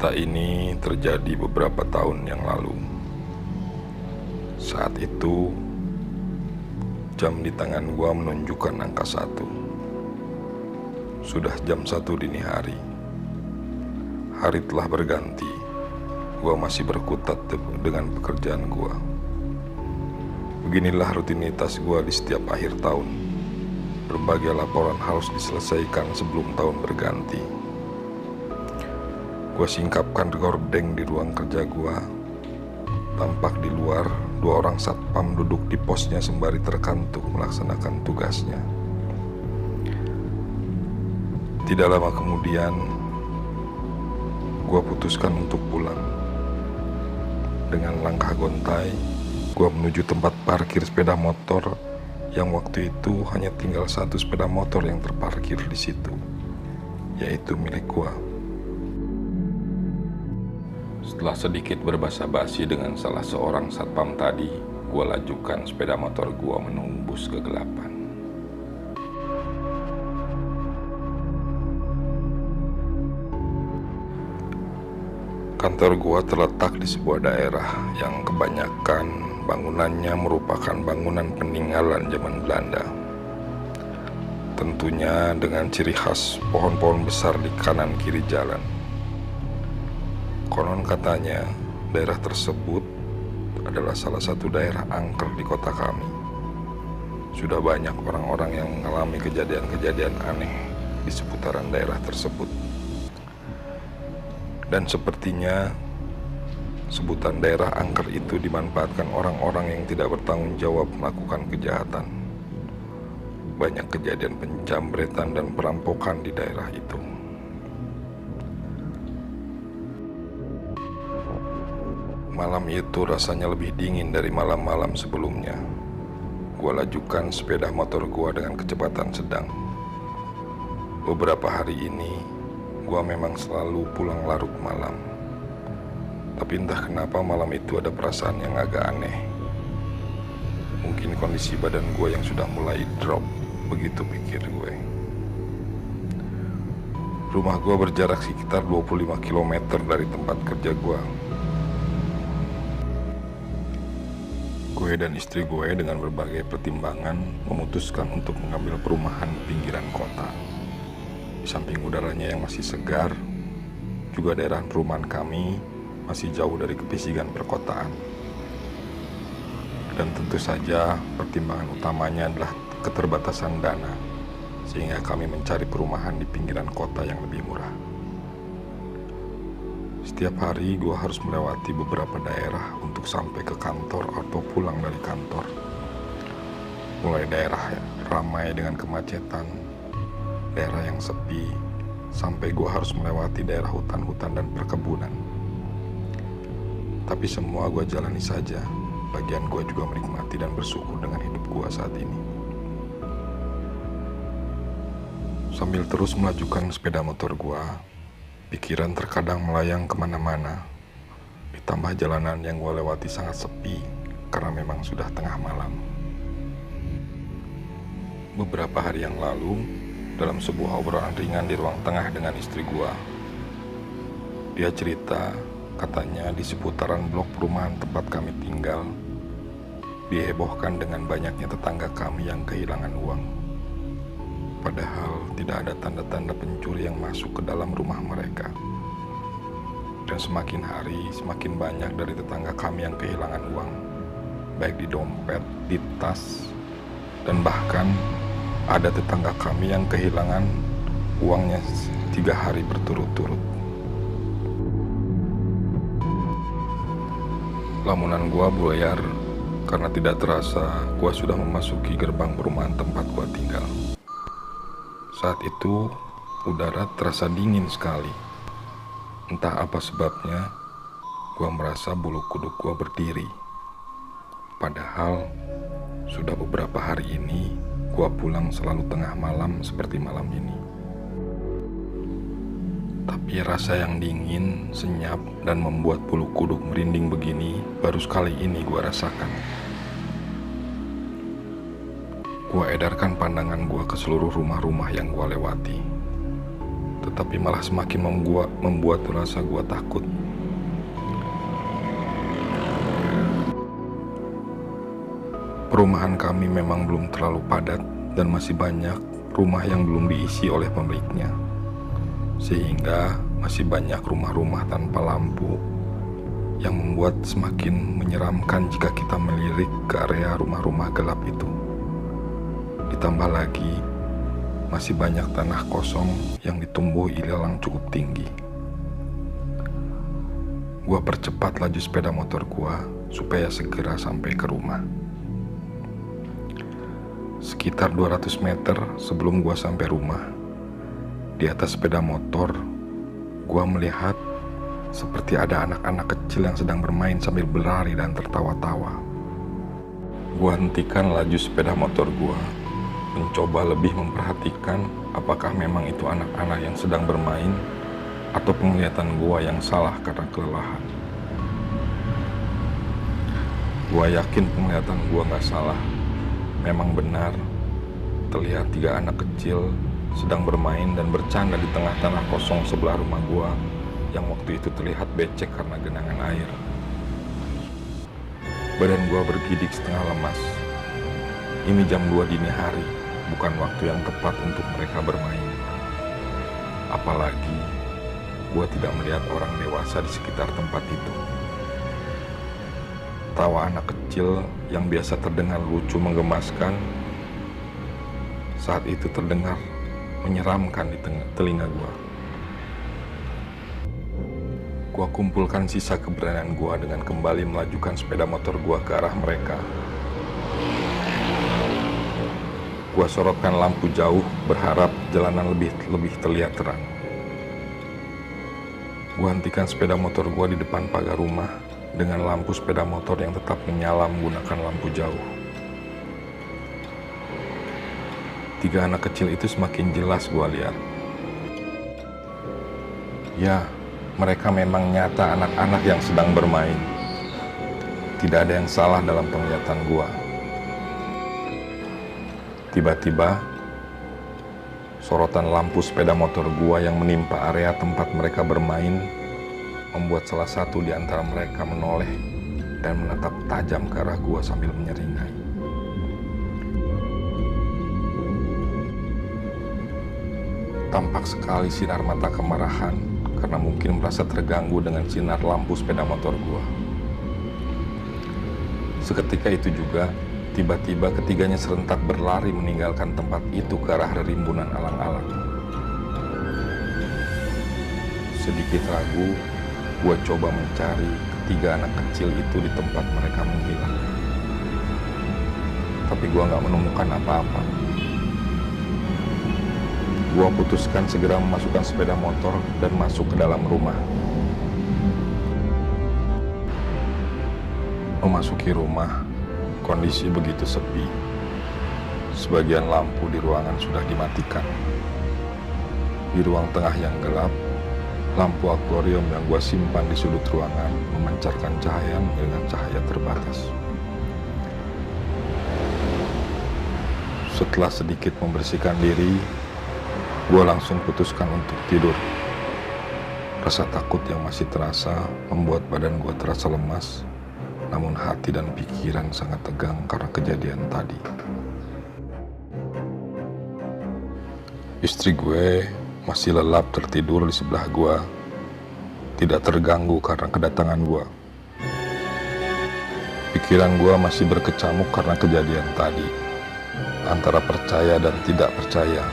Cerita ini terjadi beberapa tahun yang lalu. Saat itu, jam di tangan gua menunjukkan angka 1. Sudah jam 1 dini hari. Hari telah berganti. Gua masih berkutat dengan pekerjaan gua. Beginilah rutinitas gua di setiap akhir tahun. Berbagai laporan harus diselesaikan sebelum tahun berganti. Gua singkapkan gordeng di ruang kerja gua. Tampak di luar, 2 orang satpam duduk di posnya sembari terkantuk melaksanakan tugasnya. Tidak lama kemudian, gua putuskan untuk pulang. Dengan langkah gontai, gua menuju tempat parkir sepeda motor yang waktu itu hanya tinggal 1 sepeda motor yang terparkir di situ, yaitu milik gua. Setelah sedikit berbasa-basi dengan salah seorang satpam tadi, gua lajukan sepeda motor gua menembus kegelapan. Kantor gua terletak di sebuah daerah yang kebanyakan bangunannya merupakan bangunan peninggalan zaman Belanda. Tentunya dengan ciri khas pohon-pohon besar di kanan kiri jalan. Konon katanya, daerah tersebut adalah salah satu daerah angker di kota kami. Sudah banyak orang-orang yang mengalami kejadian-kejadian aneh di seputaran daerah tersebut. Dan sepertinya, sebutan daerah angker itu dimanfaatkan orang-orang yang tidak bertanggung jawab melakukan kejahatan. Banyak kejadian penjambretan dan perampokan di daerah itu. Malam itu rasanya lebih dingin dari malam-malam sebelumnya. Gua lajukan sepeda motor gua dengan kecepatan sedang. Beberapa hari ini, gua memang selalu pulang larut malam. Tapi entah kenapa malam itu ada perasaan yang agak aneh. Mungkin kondisi badan gua yang sudah mulai drop, begitu pikir gue. Rumah gua berjarak sekitar 25 km dari tempat kerja gua. Gue dan istri gue dengan berbagai pertimbangan memutuskan untuk mengambil perumahan di pinggiran kota. Di samping udaranya yang masih segar, juga daerah perumahan kami masih jauh dari kepisigan perkotaan. Dan tentu saja pertimbangan utamanya adalah keterbatasan dana, sehingga kami mencari perumahan di pinggiran kota yang lebih murah. Setiap hari gue harus melewati beberapa daerah untuk sampai ke kantor atau pulang dari kantor. Mulai daerah yang ramai dengan kemacetan, daerah yang sepi, sampai gue harus melewati daerah hutan-hutan dan perkebunan. Tapi semua gue jalani saja. Bagian gue juga menikmati dan bersyukur dengan hidup gue saat ini. Sambil terus melajukan sepeda motor gue, pikiran terkadang melayang kemana-mana. Ditambah jalanan yang gue lewati sangat sepi karena memang sudah tengah malam. Beberapa hari yang lalu, dalam sebuah obrolan ringan di ruang tengah dengan istri gue, dia cerita katanya di seputaran blok perumahan tempat kami tinggal dihebohkan dengan banyaknya tetangga kami yang kehilangan uang. Padahal tidak ada tanda-tanda pencuri yang masuk ke dalam rumah mereka. Dan semakin hari, semakin banyak dari tetangga kami yang kehilangan uang, baik di dompet, di tas, dan bahkan ada tetangga kami yang kehilangan uangnya 3 hari berturut-turut. Lamunan gua buyar karena tidak terasa gua sudah memasuki gerbang perumahan tempat gua tinggal. Saat itu, udara terasa dingin sekali. Entah apa sebabnya, gua merasa bulu kuduk gua berdiri. Padahal, sudah beberapa hari ini, gua pulang selalu tengah malam seperti malam ini. Tapi rasa yang dingin, senyap, dan membuat bulu kuduk merinding begini baru sekali ini gua rasakan. Gua edarkan pandangan gua ke seluruh rumah-rumah yang gua lewati. tapi malah semakin membuat rasa gua takut. Perumahan kami memang belum terlalu padat dan masih banyak rumah yang belum diisi oleh pemiliknya, sehingga masih banyak rumah-rumah tanpa lampu yang membuat semakin menyeramkan jika kita melirik ke area rumah-rumah gelap itu. Ditambah lagi, masih banyak tanah kosong yang ditumbuhi ilalang cukup tinggi. Gua percepat laju sepeda motor gua supaya segera sampai ke rumah. Sekitar 200 meter sebelum gua sampai rumah, di atas sepeda motor, gua melihat seperti ada anak-anak kecil yang sedang bermain sambil berlari dan tertawa-tawa. Gua hentikan laju sepeda motor gua, mencoba lebih memperhatikan apakah memang itu anak-anak yang sedang bermain atau penglihatan gua yang salah karena kelelahan. Gua yakin penglihatan gua gak salah. Memang benar, terlihat 3 anak kecil sedang bermain dan bercanda di tengah tanah kosong sebelah rumah gua yang waktu itu terlihat becek karena genangan air. Badan gua bergidik setengah lemas. Ini jam 2 dini hari, bukan waktu yang tepat untuk mereka bermain. Apalagi, gua tidak melihat orang dewasa di sekitar tempat itu. Tawa anak kecil yang biasa terdengar lucu menggemaskan, saat itu terdengar menyeramkan di telinga gua. Gua kumpulkan sisa keberanian gua dengan kembali melajukan sepeda motor gua ke arah mereka. Gua sorotkan lampu jauh, berharap jalanan lebih terlihat terang. Gua hentikan sepeda motor gua di depan pagar rumah dengan lampu sepeda motor yang tetap menyala menggunakan lampu jauh. 3 anak kecil itu semakin jelas gua lihat. Ya, mereka memang nyata anak-anak yang sedang bermain. Tidak ada yang salah dalam penglihatan gua. Tiba-tiba, sorotan lampu sepeda motor gua yang menimpa area tempat mereka bermain membuat salah satu di antara mereka menoleh dan menatap tajam ke arah gua sambil menyeringai. Tampak sekali sinar mata kemarahan karena mungkin merasa terganggu dengan sinar lampu sepeda motor gua. Seketika itu juga, tiba-tiba ketiganya serentak berlari meninggalkan tempat itu ke arah rimbunan alang-alang. Sedikit ragu, gua coba mencari ketiga anak kecil itu di tempat mereka menghilang. Tapi gua gak menemukan apa-apa. Gua putuskan segera memasukkan sepeda motor dan masuk ke dalam rumah. Memasuki rumah, kondisi begitu sepi. Sebagian lampu di ruangan sudah dimatikan. Di ruang tengah yang gelap, lampu akuarium yang gua simpan di sudut ruangan memancarkan cahaya dengan cahaya terbatas. Setelah sedikit membersihkan diri, gua langsung putuskan untuk tidur. Rasa takut yang masih terasa membuat badan gua terasa lemas, namun hati dan pikiran sangat tegang karena kejadian tadi. Istri gue masih lelap tertidur di sebelah gua, tidak terganggu karena kedatangan gua. Pikiran gua masih berkecamuk karena kejadian tadi, antara percaya dan tidak percaya.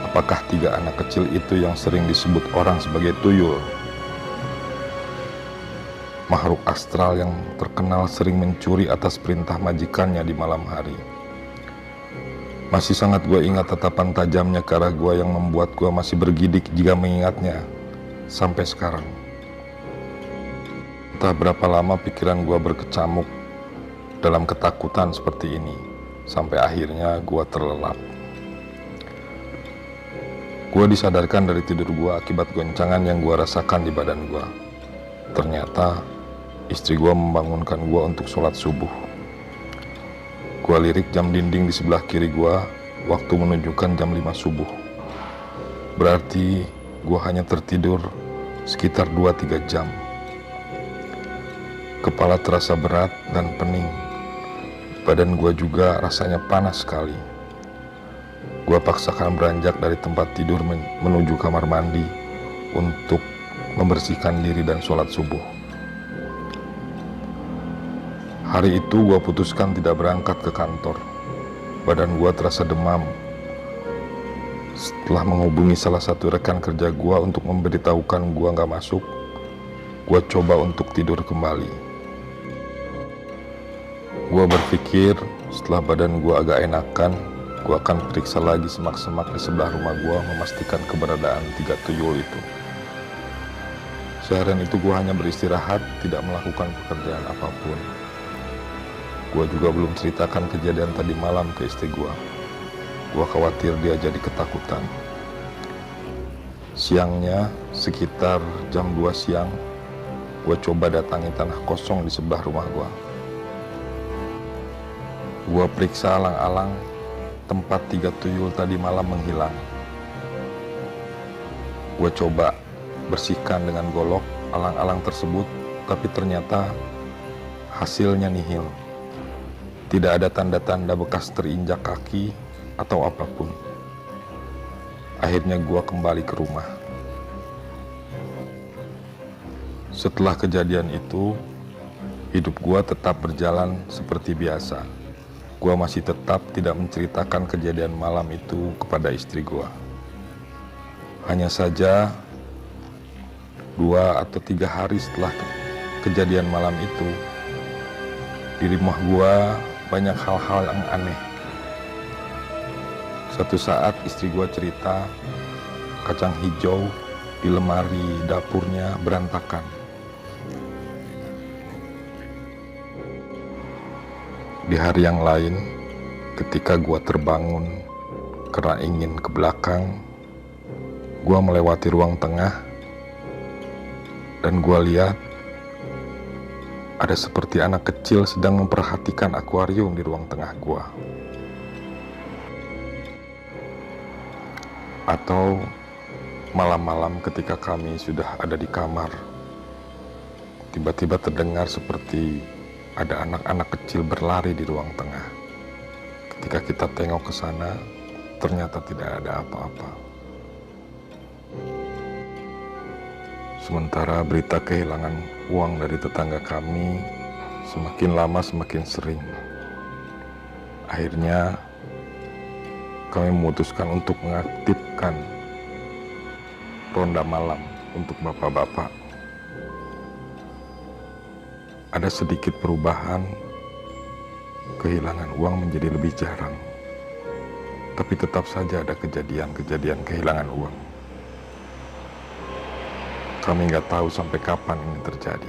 Apakah 3 anak kecil itu yang sering disebut orang sebagai tuyul? Makhluk astral yang terkenal sering mencuri atas perintah majikannya di malam hari. Masih sangat gue ingat tatapan tajamnya ke arah gue yang membuat gue masih bergidik jika mengingatnya sampai sekarang. Entah berapa lama pikiran gue berkecamuk dalam ketakutan seperti ini, sampai akhirnya gue terlelap. Gue disadarkan dari tidur gue akibat goncangan yang gue rasakan di badan gue. Ternyata istri gue membangunkan gue untuk sholat subuh. Gua lirik jam dinding di sebelah kiri gua, waktu menunjukkan jam 5 subuh. Berarti Gua hanya tertidur sekitar 2-3 jam. Kepala terasa berat dan pening. Badan gua juga rasanya panas sekali. Gua paksakan beranjak dari tempat tidur menuju kamar mandi untuk membersihkan diri dan sholat subuh. Hari itu gua putuskan tidak berangkat ke kantor. Badan gua terasa demam. Setelah menghubungi salah satu rekan kerja gua untuk memberitahukan gua gak masuk, gua coba untuk tidur kembali. Gua berpikir setelah badan gua agak enakan, gua akan periksa lagi semak-semak di sebelah rumah gua memastikan keberadaan 3 tuyul itu. Seharian itu gua hanya beristirahat, tidak melakukan pekerjaan apapun. Gua juga belum ceritakan kejadian tadi malam ke istri gua. Gua khawatir dia jadi ketakutan. Siangnya, sekitar jam 2 siang, gua coba datangi tanah kosong di sebelah rumah gua. Gua periksa alang-alang tempat 3 tuyul tadi malam menghilang. Gua coba bersihkan dengan golok alang-alang tersebut, tapi ternyata hasilnya nihil. Tidak ada tanda-tanda bekas terinjak kaki atau apapun. Akhirnya gua kembali ke rumah. Setelah kejadian itu, hidup gua tetap berjalan seperti biasa. Gua masih tetap tidak menceritakan kejadian malam itu kepada istri gua. Hanya saja 2 atau 3 hari setelah kejadian malam itu, di rumah gua banyak hal-hal yang aneh. Suatu saat istri gua cerita kacang hijau di lemari dapurnya berantakan. Di hari yang lain, ketika gua terbangun karena ingin ke belakang, gua melewati ruang tengah dan gua lihat ada seperti anak kecil sedang memperhatikan akuarium di ruang tengah gua. Atau malam-malam ketika kami sudah ada di kamar, tiba-tiba terdengar seperti ada anak-anak kecil berlari di ruang tengah. Ketika kita tengok ke sana, ternyata tidak ada apa-apa. Sementara berita kehilangan uang dari tetangga kami semakin lama semakin sering. Akhirnya kami memutuskan untuk mengaktifkan ronda malam untuk bapak-bapak. Ada sedikit perubahan, kehilangan uang menjadi lebih jarang. Tapi tetap saja ada kejadian-kejadian kehilangan uang. Kami nggak tahu sampai kapan ini terjadi.